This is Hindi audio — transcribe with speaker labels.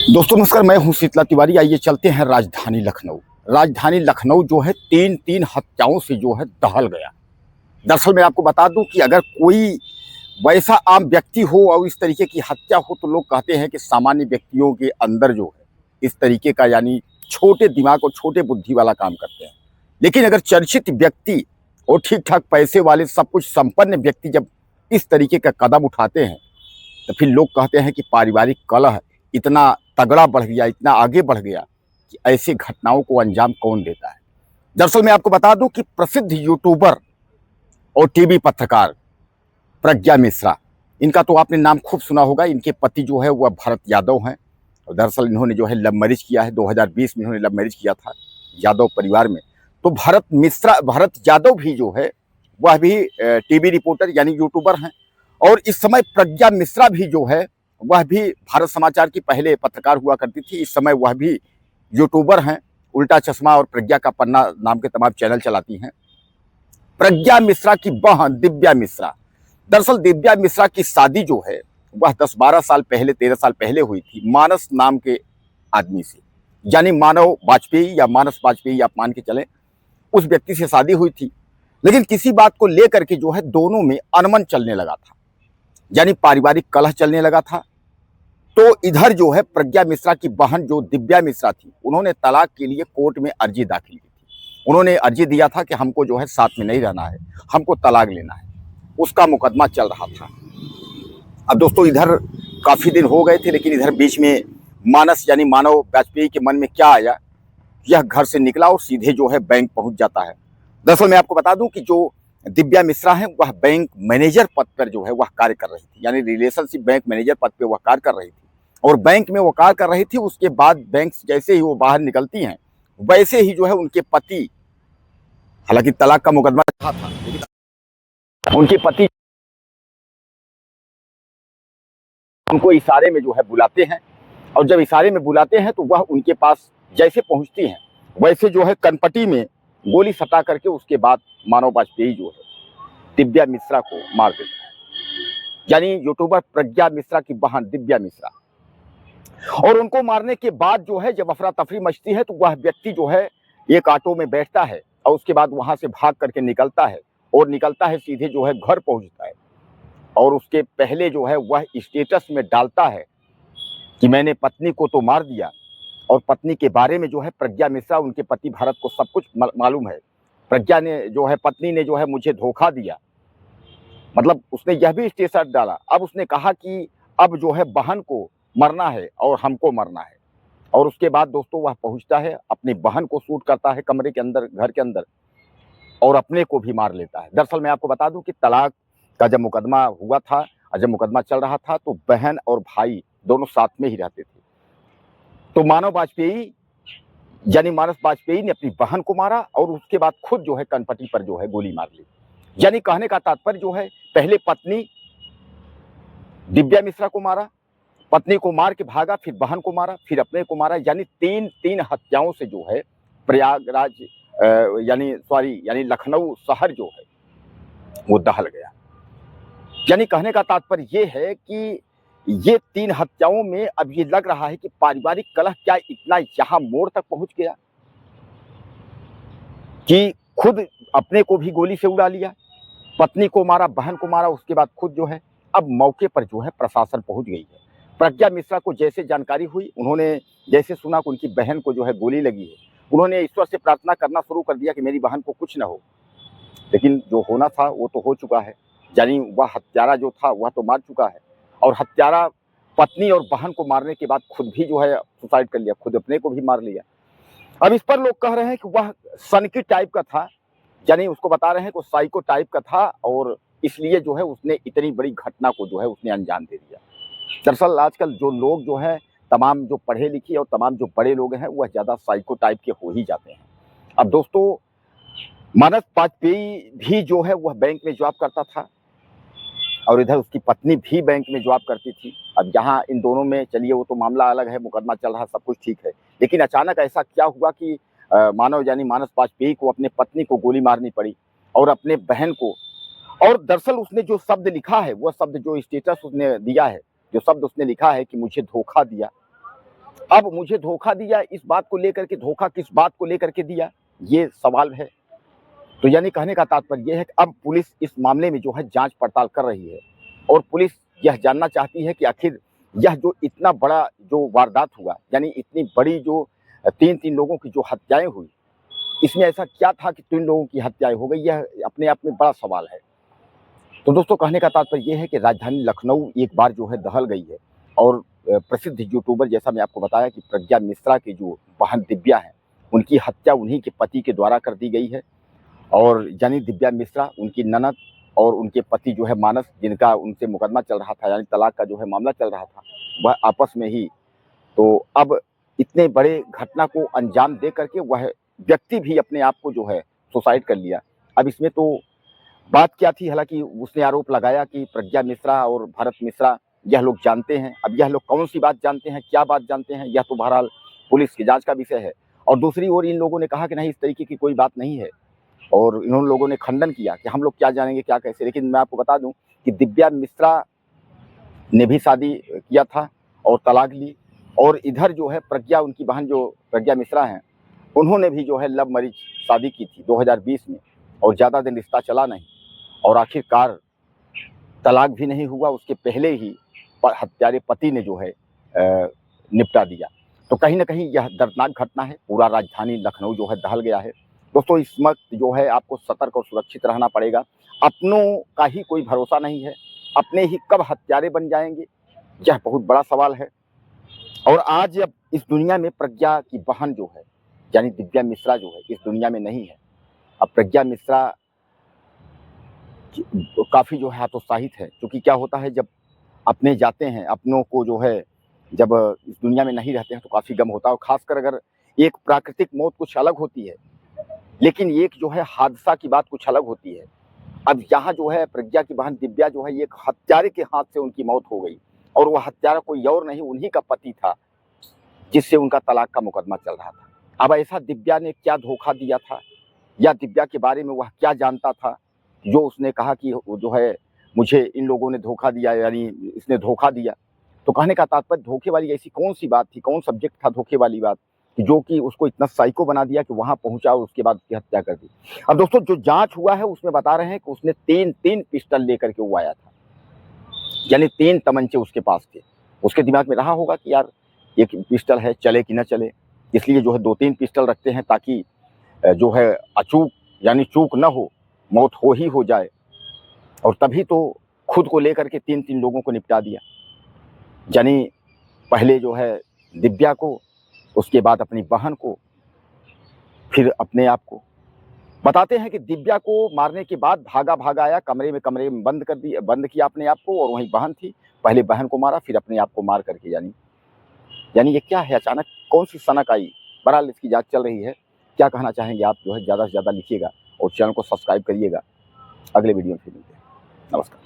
Speaker 1: दोस्तों नमस्कार, मैं हूं शीतला तिवारी। आइए चलते हैं राजधानी लखनऊ। राजधानी लखनऊ जो है तीन तीन हत्याओं से जो है दहल गया। दरअसल मैं आपको बता दूं कि अगर कोई वैसा आम व्यक्ति हो और इस तरीके की हत्या हो तो लोग कहते हैं कि सामान्य व्यक्तियों के अंदर जो है इस तरीके का यानी छोटे दिमाग और छोटे बुद्धि वाला काम करते हैं। लेकिन अगर चर्चित व्यक्ति और ठीक ठाक पैसे वाले सब कुछ संपन्न व्यक्ति जब इस तरीके का कदम उठाते हैं तो फिर लोग कहते हैं कि पारिवारिक कलह इतना तगड़ा बढ़ गया, इतना आगे बढ़ गया कि ऐसी घटनाओं को अंजाम कौन देता है। दरअसल मैं आपको बता दूं कि प्रसिद्ध यूट्यूबर और टीवी पत्रकार प्रज्ञा मिश्रा, इनका तो आपने नाम खूब सुना होगा। इनके पति जो है वह भरत यादव हैं और दरअसल इन्होंने जो है लव मैरिज किया है। 2020 में इन्होंने लव मैरिज किया था यादव परिवार में। तो भरत यादव भी जो है वह भी टीवी रिपोर्टर यानी यूट्यूबर हैं। और इस समय प्रज्ञा मिश्रा भी जो है वह भी भारत समाचार की पहले पत्रकार हुआ करती थी। इस समय वह भी यूट्यूबर हैं। उल्टा चश्मा और प्रज्ञा का पन्ना नाम के तमाम चैनल चलाती हैं। प्रज्ञा मिश्रा की बहन दिव्या मिश्रा, दरअसल दिव्या मिश्रा की शादी जो है वह 10-12 साल पहले, 13 साल पहले हुई थी मानस नाम के आदमी से, यानी मानव वाजपेयी या मानस वाजपेयी आप मान के चलें, उस व्यक्ति से शादी हुई थी। लेकिन किसी बात को लेकर के जो है दोनों में अनबन चलने लगा था, यानी पारिवारिक कलह चलने लगा था। तो इधर जो है प्रज्ञा मिश्रा की बहन जो दिव्या मिश्रा थी, उन्होंने तलाक के लिए कोर्ट में अर्जी दाखिल की थी। उन्होंने अर्जी दिया था कि हमको जो है साथ में नहीं रहना है, हमको तलाक लेना है। उसका मुकदमा चल रहा था। अब दोस्तों इधर काफी दिन हो गए थे, लेकिन इधर बीच में मानस यानी मानव वाजपेयी के मन में क्या आया, यह घर से निकला और सीधे जो है बैंक पहुंच जाता है। दरअसल मैं आपको बता दूं कि जो दिव्या मिश्रा है वह बैंक मैनेजर पद पर जो है वह कार्य कर रही थी, यानी रिलेशनशिप बैंक मैनेजर पद पर वह कार्य कर रही थी। और बैंक में वो कार्य कर रही थी। उसके बाद बैंक से जैसे ही वो बाहर निकलती हैं वैसे ही जो है उनके पति, हालांकि तलाक का मुकदमा था, लेकिन उनके पति उनको इशारे में जो है बुलाते हैं। और जब इशारे में बुलाते हैं तो वह उनके पास जैसे पहुंचती हैं वैसे जो है कनपटी में गोली सटा करके उसके बाद मानव वाजपेयी जो है दिव्या मिश्रा को मार देता है, यानी यूट्यूबर प्रज्ञा मिश्रा की बहन दिव्या मिश्रा। और उनको मारने के बाद जो है जब अफरा तफरी मचती है तो वह व्यक्ति जो है एक ऑटो में बैठता है और उसके बाद वहां से भाग करके निकलता है और निकलता है सीधे जो है घर पहुंचता है। और उसके पहले जो है वह स्टेटस में डालता है कि मैंने पत्नी को तो मार दिया। और पत्नी के बारे में जो है प्रज्ञा मिश्रा, उनके पति भरत को सब कुछ मालूम है। प्रज्ञा ने जो है पत्नी ने जो है मुझे धोखा दिया, मतलब उसने यह भी स्टेटस डाला। अब उसने कहा कि अब जो है बहन को मरना है और हमको मरना है। और उसके बाद दोस्तों वह पहुंचता है, अपनी बहन को शूट करता है कमरे के अंदर, घर के अंदर, और अपने को भी मार लेता है। दरअसल मैं आपको बता दूं कि तलाक का जब मुकदमा हुआ था और जब मुकदमा चल रहा था तो बहन और भाई दोनों साथ में ही रहते थे। तो मानव वाजपेयी यानी मानस वाजपेयी ने अपनी बहन को मारा और उसके बाद खुद जो है कनपटी पर जो है गोली मार ली। यानी कहने का तात्पर्य जो है पहले पत्नी दिव्या मिश्रा को मारा, पत्नी को मार के भागा, फिर बहन को मारा, फिर अपने को मारा। यानी तीन तीन हत्याओं से जो है प्रयागराज यानी लखनऊ शहर जो है वो दहल गया। यानी कहने का तात्पर्य ये है कि ये तीन हत्याओं में अब ये लग रहा है कि पारिवारिक कलह क्या इतना यहाँ मोड़ तक पहुंच गया कि खुद अपने को भी गोली से उड़ा लिया, पत्नी को मारा, बहन को मारा, उसके बाद खुद जो है। अब मौके पर जो है प्रशासन पहुंच गई है। प्रज्ञा मिश्रा को जैसे जानकारी हुई, उन्होंने जैसे सुना कि उनकी बहन को जो है गोली लगी है, उन्होंने ईश्वर से प्रार्थना करना शुरू कर दिया कि मेरी बहन को कुछ ना हो। लेकिन जो होना था वो तो हो चुका है, यानी वह हत्यारा जो था वह तो मार चुका है। और हत्यारा पत्नी और बहन को मारने के बाद खुद भी जो है सुसाइड कर लिया, खुद अपने को भी मार लिया। अब इस पर लोग कह रहे हैं कि वह सनकी टाइप का था, यानी उसको बता रहे हैं कि साइको टाइप का था और इसलिए जो है उसने इतनी बड़ी घटना को जो है उसने अंजाम दे दिया। दरअसल आजकल जो लोग जो हैं, तमाम जो पढ़े लिखे और तमाम जो बड़े लोग हैं वह ज़्यादा साइको टाइप के हो ही जाते हैं। अब दोस्तों मानस वाजपेयी भी जो है वह बैंक में जॉब करता था और इधर उसकी पत्नी भी बैंक में जॉब करती थी। अब यहाँ इन दोनों में चलिए वो तो मामला अलग है, मुकदमा चल रहा, सब कुछ ठीक है। लेकिन अचानक ऐसा क्या हुआ कि मानव यानी मानस वाजपेयी को अपने पत्नी को गोली मारनी पड़ी और अपने बहन को। और दरअसल उसने जो शब्द लिखा है, वह शब्द जो स्टेटस उसने दिया है, जो शब्द उसने लिखा है कि मुझे धोखा दिया, अब मुझे धोखा दिया, इस बात को लेकर के धोखा किस बात को लेकर के दिया, ये सवाल है। तो यानी कहने का तात्पर्य यह है कि अब पुलिस इस मामले में जो है जांच पड़ताल कर रही है और पुलिस यह जानना चाहती है कि आखिर यह जो इतना बड़ा जो वारदात हुआ, यानी इतनी बड़ी जो तीन लोगों की जो हत्याएं हुई, इसमें ऐसा क्या था कि 3 लोगों की हत्याएं हो गई, यह अपने आप में बड़ा सवाल है। तो दोस्तों कहने का तात्पर्य यह है कि राजधानी लखनऊ एक बार जो है दहल गई है और प्रसिद्ध यूट्यूबर, जैसा मैं आपको बताया कि प्रज्ञा मिश्रा की जो बहन दिव्या है, उनकी हत्या उन्हीं के पति के द्वारा कर दी गई है। और यानी दिव्या मिश्रा, उनकी ननद और उनके पति जो है मानस, जिनका उनसे मुकदमा चल रहा था, यानी तलाक का जो है मामला चल रहा था, वह आपस में ही, तो अब इतने बड़े घटना को अंजाम दे करके वह व्यक्ति भी अपने आप को जो है सुसाइड कर लिया। अब इसमें तो बात क्या थी, हालांकि उसने आरोप लगाया कि प्रज्ञा मिश्रा और भरत मिश्रा यह लोग जानते हैं। अब यह लोग कौन सी बात जानते हैं, क्या बात जानते हैं, यह तो बहरहाल पुलिस की जांच का विषय है। और दूसरी ओर इन लोगों ने कहा कि नहीं, इस तरीके की कोई बात नहीं है, और इन लोगों ने खंडन किया कि हम लोग क्या जानेंगे क्या कैसे। लेकिन मैं आपको बता दूं कि दिव्या मिश्रा ने भी शादी किया था और तलाक ली, और इधर जो है प्रज्ञा, उनकी बहन जो प्रज्ञा मिश्रा हैं, उन्होंने भी जो है लव मैरिज शादी की थी 2020 में, और ज़्यादा दिन रिश्ता चला नहीं और आखिरकार तलाक भी नहीं हुआ, उसके पहले ही हत्यारे पति ने जो है निपटा दिया। तो कहीं ना कहीं यह दर्दनाक घटना है, पूरा राजधानी लखनऊ जो है दहल गया है। दोस्तों इस वक्त जो है आपको सतर्क और सुरक्षित रहना पड़ेगा, अपनों का ही कोई भरोसा नहीं है, अपने ही कब हत्यारे बन जाएंगे, यह बहुत बड़ा सवाल है। और आज अब इस दुनिया में प्रज्ञा की बहन जो है, यानी दिव्या मिश्रा जो है, इस दुनिया में नहीं है। अब प्रज्ञा मिश्रा काफ़ी जो है हतोत्साहित है, क्योंकि क्या होता है जब अपने जाते हैं, अपनों को जो है जब इस दुनिया में नहीं रहते हैं तो काफ़ी गम होता है। और खासकर अगर एक प्राकृतिक मौत कुछ अलग होती है, लेकिन एक जो है हादसा की बात कुछ अलग होती है। अब यहाँ जो है प्रज्ञा की बहन दिव्या जो है, एक हत्यारे के हाथ से उनकी मौत हो गई, और वह हत्यारा कोई और नहीं, उन्हीं का पति था, जिससे उनका तलाक का मुकदमा चल रहा था। अब ऐसा दिव्या ने क्या धोखा दिया था, या दिव्या के बारे में वह क्या जानता था जो उसने कहा कि जो है मुझे इन लोगों ने धोखा दिया, यानी इसने धोखा दिया। तो कहने का तात्पर्य, धोखे वाली ऐसी कौन सी बात थी, कौन सब्जेक्ट था धोखे वाली बात, जो कि उसको इतना साइको बना दिया कि वहां पहुंचा और उसके बाद उसकी हत्या कर दी। अब दोस्तों जो जांच हुआ है उसमें बता रहे हैं कि उसने तीन पिस्टल लेकर के वो आया था, यानी 3 तमंचे उसके पास थे। उसके दिमाग में रहा होगा कि यार एक पिस्टल है, चले कि न चले, इसलिए जो है 2-3 पिस्टल रखते हैं, ताकि जो है अचूक, यानी चूक न हो, मौत हो जाए। और तभी तो खुद को लेकर के 3 लोगों को निपटा दिया, यानी पहले जो है दिव्या को, उसके बाद अपनी बहन को, फिर अपने आप को। बताते हैं कि दिव्या को मारने के बाद भागा आया, कमरे में बंद किया अपने आप को, और वहीं बहन थी, पहले बहन को मारा, फिर अपने आप को मार करके, यानी ये क्या है, अचानक कौन सी सनक आई। बहरहाल इसकी जांच चल रही है। क्या कहना चाहेंगे आप, जो है ज़्यादा से ज़्यादा लिखिएगा और चैनल को सब्सक्राइब करिएगा। अगले वीडियो में फिर मिलते हैं। नमस्कार।